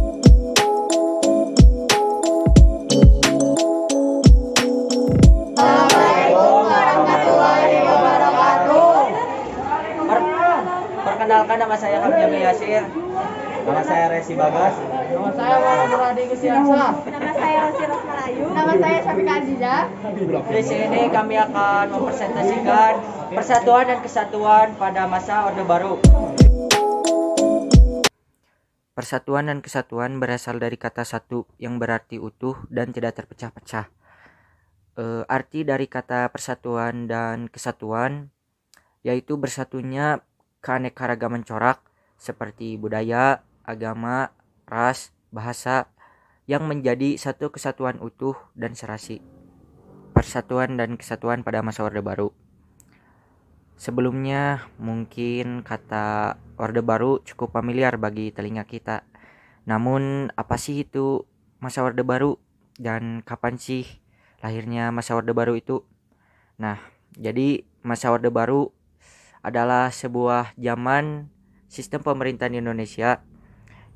Assalamualaikum warahmatullahi wabarakatuh. Perkenalkan, nama saya Hamzah Yasir. Nama saya Resi Bagas. Nama saya Muhammad Radi Gusiansa. Nama saya Rosi Rosmalayu. Nama saya Syafika Aziza. Di sini kami akan mempresentasikan persatuan dan kesatuan pada masa Orde Baru. Persatuan dan kesatuan berasal dari kata satu yang berarti utuh dan tidak terpecah-pecah. Arti dari kata persatuan dan kesatuan yaitu bersatunya keanekaragaman corak seperti budaya, agama, ras, bahasa yang menjadi satu kesatuan utuh dan serasi. Persatuan dan kesatuan pada masa Orde Baru. Sebelumnya mungkin kata Orde Baru cukup familiar bagi telinga kita. Namun apa sih itu masa Orde Baru dan kapan sih lahirnya masa Orde Baru itu? Nah, jadi masa Orde Baru adalah sebuah zaman sistem pemerintahan Indonesia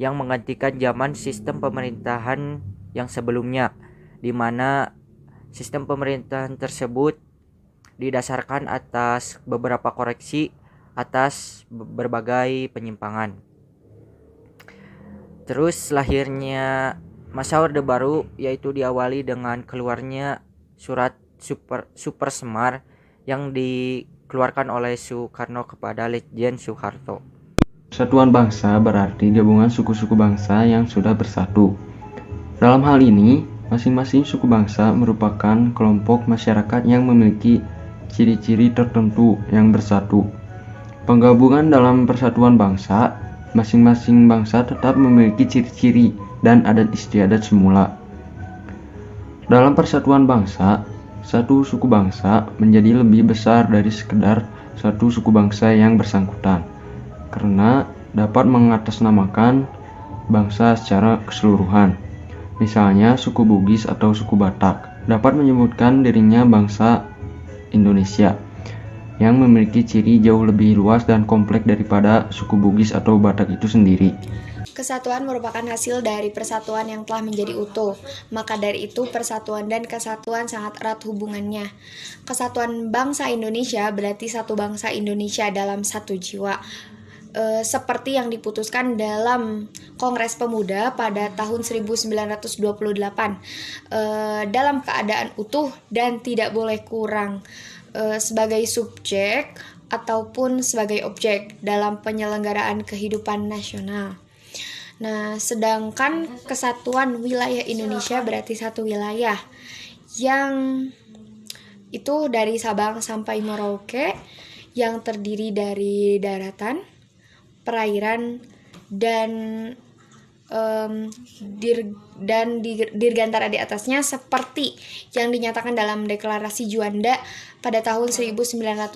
yang menggantikan zaman sistem pemerintahan yang sebelumnya, di mana sistem pemerintahan tersebut didasarkan atas beberapa koreksi atas berbagai penyimpangan. Terus lahirnya masa Orde Baru yaitu diawali dengan keluarnya surat Super Semar yang dikeluarkan oleh Soekarno kepada Letjen Soeharto. Persatuan bangsa berarti gabungan suku-suku bangsa yang sudah bersatu. Dalam hal ini, masing-masing suku bangsa merupakan kelompok masyarakat yang memiliki ciri-ciri tertentu yang bersatu. Penggabungan dalam persatuan bangsa, masing-masing bangsa tetap memiliki ciri-ciri dan adat istiadat semula. Dalam persatuan bangsa, satu suku bangsa menjadi lebih besar dari sekedar satu suku bangsa yang bersangkutan, karena dapat mengatasnamakan bangsa secara keseluruhan. Misalnya suku Bugis atau suku Batak dapat menyebutkan dirinya bangsa Indonesia yang memiliki ciri jauh lebih luas dan kompleks daripada suku Bugis atau Batak itu sendiri. Kesatuan merupakan hasil dari persatuan yang telah menjadi utuh. Maka dari itu persatuan dan kesatuan sangat erat hubungannya. Kesatuan bangsa Indonesia berarti satu bangsa Indonesia dalam satu jiwa. Seperti yang diputuskan dalam Kongres Pemuda pada tahun 1928, dalam keadaan utuh dan tidak boleh kurang, sebagai subjek ataupun sebagai objek dalam penyelenggaraan kehidupan nasional. Nah, sedangkan kesatuan wilayah Indonesia berarti satu wilayah yang itu dari Sabang sampai Merauke, yang terdiri dari daratan, perairan, dan dirgantara di atasnya, seperti yang dinyatakan dalam Deklarasi Juanda pada tahun 1957,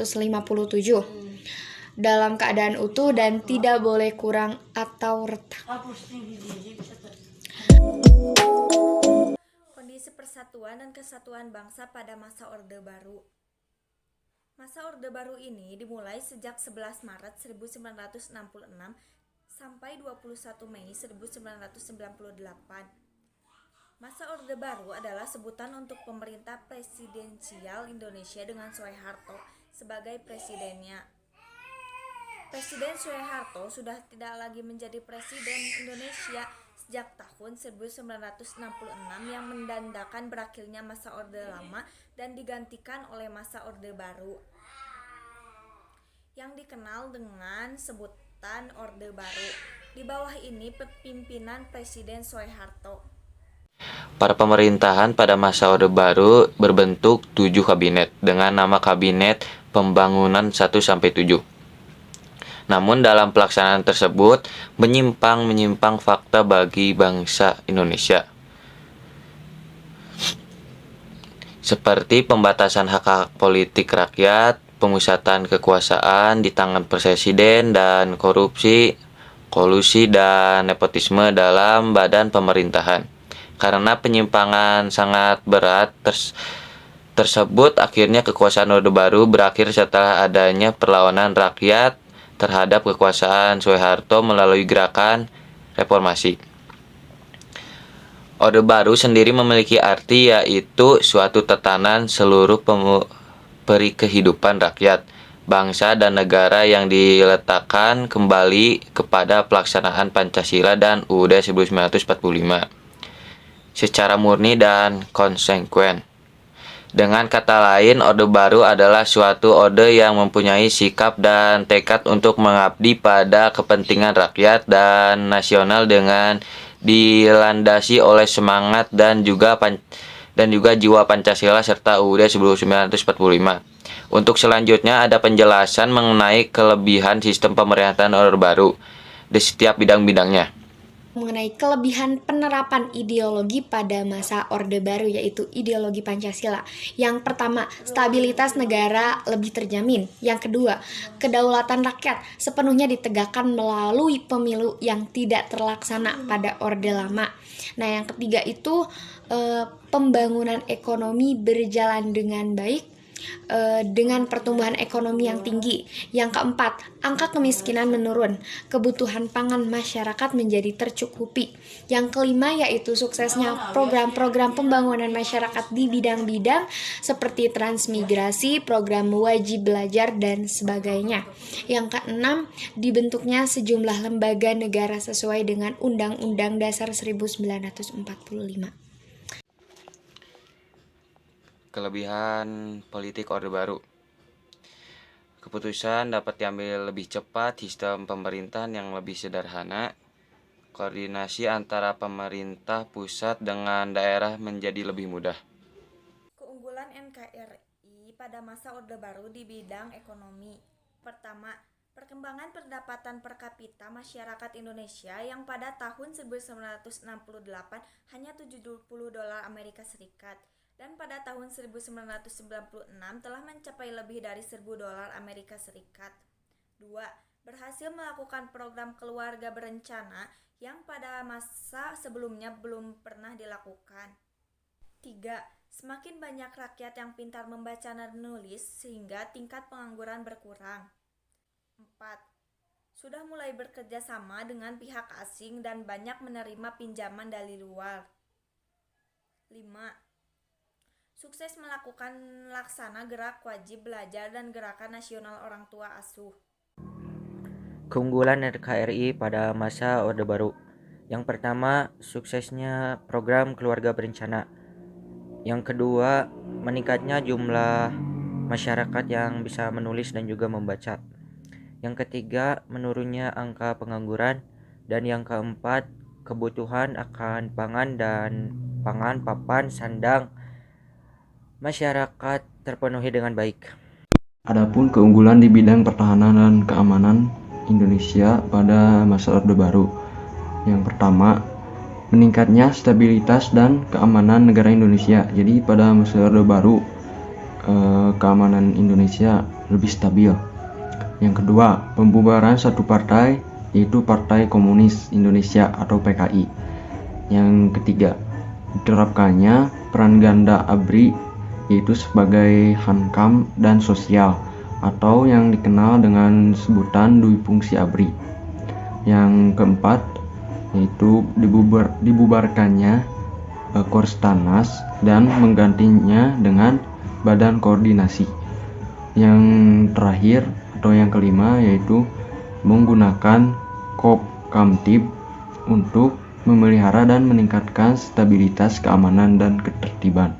dalam keadaan utuh dan tidak boleh kurang atau retak. Kondisi persatuan dan kesatuan bangsa pada masa Orde Baru. Masa Orde Baru ini dimulai sejak 11 Maret 1966 sampai 21 Mei 1998. Masa Orde Baru adalah sebutan untuk pemerintah presidensial Indonesia dengan Soeharto sebagai presidennya. Presiden Soeharto sudah tidak lagi menjadi presiden Indonesia sejak tahun 1966 yang menandakan berakhirnya masa Orde Lama dan digantikan oleh masa Orde Baru yang dikenal dengan sebutan Orde Baru. Di bawah ini pimpinan Presiden Soeharto. Para pemerintahan pada masa Orde Baru berbentuk 7 kabinet dengan nama Kabinet Pembangunan 1-7. Namun dalam pelaksanaan tersebut menyimpang fakta bagi bangsa Indonesia. Seperti pembatasan hak-hak politik rakyat, pemusatan kekuasaan di tangan presiden, dan korupsi, kolusi, dan nepotisme dalam badan pemerintahan. Karena penyimpangan sangat berat tersebut, akhirnya kekuasaan Orde Baru berakhir setelah adanya perlawanan rakyat terhadap kekuasaan Soeharto melalui gerakan reformasi. Orde Baru sendiri memiliki arti yaitu suatu tatanan seluruh peri kehidupan rakyat, bangsa dan negara yang diletakkan kembali kepada pelaksanaan Pancasila dan UUD 1945 secara murni dan konsekuen. Dengan kata lain, Orde Baru adalah suatu orde yang mempunyai sikap dan tekad untuk mengabdi pada kepentingan rakyat dan nasional dengan dilandasi oleh semangat dan juga jiwa Pancasila serta UUD 1945. Untuk selanjutnya ada penjelasan mengenai kelebihan sistem pemerintahan Orde Baru di setiap bidang-bidangnya. Mengenai kelebihan penerapan ideologi pada masa Orde Baru, yaitu ideologi Pancasila. Yang pertama, stabilitas negara lebih terjamin. Yang kedua, kedaulatan rakyat sepenuhnya ditegakkan melalui pemilu yang tidak terlaksana pada Orde Lama. Nah, yang ketiga itu pembangunan ekonomi berjalan dengan baik dengan pertumbuhan ekonomi yang tinggi. Yang keempat, angka kemiskinan menurun, kebutuhan pangan masyarakat menjadi tercukupi. Yang kelima yaitu suksesnya program-program pembangunan masyarakat di bidang-bidang seperti transmigrasi, program wajib belajar, dan sebagainya. Yang keenam, dibentuknya sejumlah lembaga negara sesuai dengan Undang-Undang Dasar 1945. Kelebihan politik Orde Baru. Keputusan dapat diambil lebih cepat, sistem pemerintahan yang lebih sederhana, koordinasi antara pemerintah pusat dengan daerah menjadi lebih mudah. Keunggulan NKRI pada masa Orde Baru di bidang ekonomi. Pertama, perkembangan pendapatan per kapita masyarakat Indonesia yang pada tahun 1968 hanya $70 Amerika Serikat. Dan pada tahun 1996 telah mencapai lebih dari $1.000 Amerika Serikat. 2. Berhasil melakukan program keluarga berencana yang pada masa sebelumnya belum pernah dilakukan. 3. Semakin banyak rakyat yang pintar membaca dan menulis sehingga tingkat pengangguran berkurang. 4. Sudah mulai bekerja sama dengan pihak asing dan banyak menerima pinjaman dari luar. 5. Sukses melakukan laksana gerak wajib belajar dan gerakan nasional orang tua asuh. Keunggulan NKRI pada masa Orde Baru. Yang pertama, suksesnya program keluarga berencana. Yang kedua, meningkatnya jumlah masyarakat yang bisa menulis dan juga membaca. Yang ketiga, menurunnya angka pengangguran. Dan yang keempat, kebutuhan akan pangan, papan, sandang masyarakat terpenuhi dengan baik. Adapun keunggulan di bidang pertahanan dan keamanan Indonesia pada masa Orde Baru. Yang pertama, meningkatnya stabilitas dan keamanan negara Indonesia. Jadi pada masa Orde Baru, keamanan Indonesia lebih stabil. Yang kedua, pembubaran satu partai, yaitu Partai Komunis Indonesia atau PKI. Yang ketiga, diterapkannya peran ganda ABRI, yaitu sebagai hankam dan sosial atau yang dikenal dengan sebutan dui fungsi ABRI. Yang keempat yaitu dibubarkannya Korstanas dan menggantinya dengan Badan Koordinasi. Yang terakhir atau yang kelima yaitu menggunakan Kopkamtib untuk memelihara dan meningkatkan stabilitas keamanan dan ketertiban.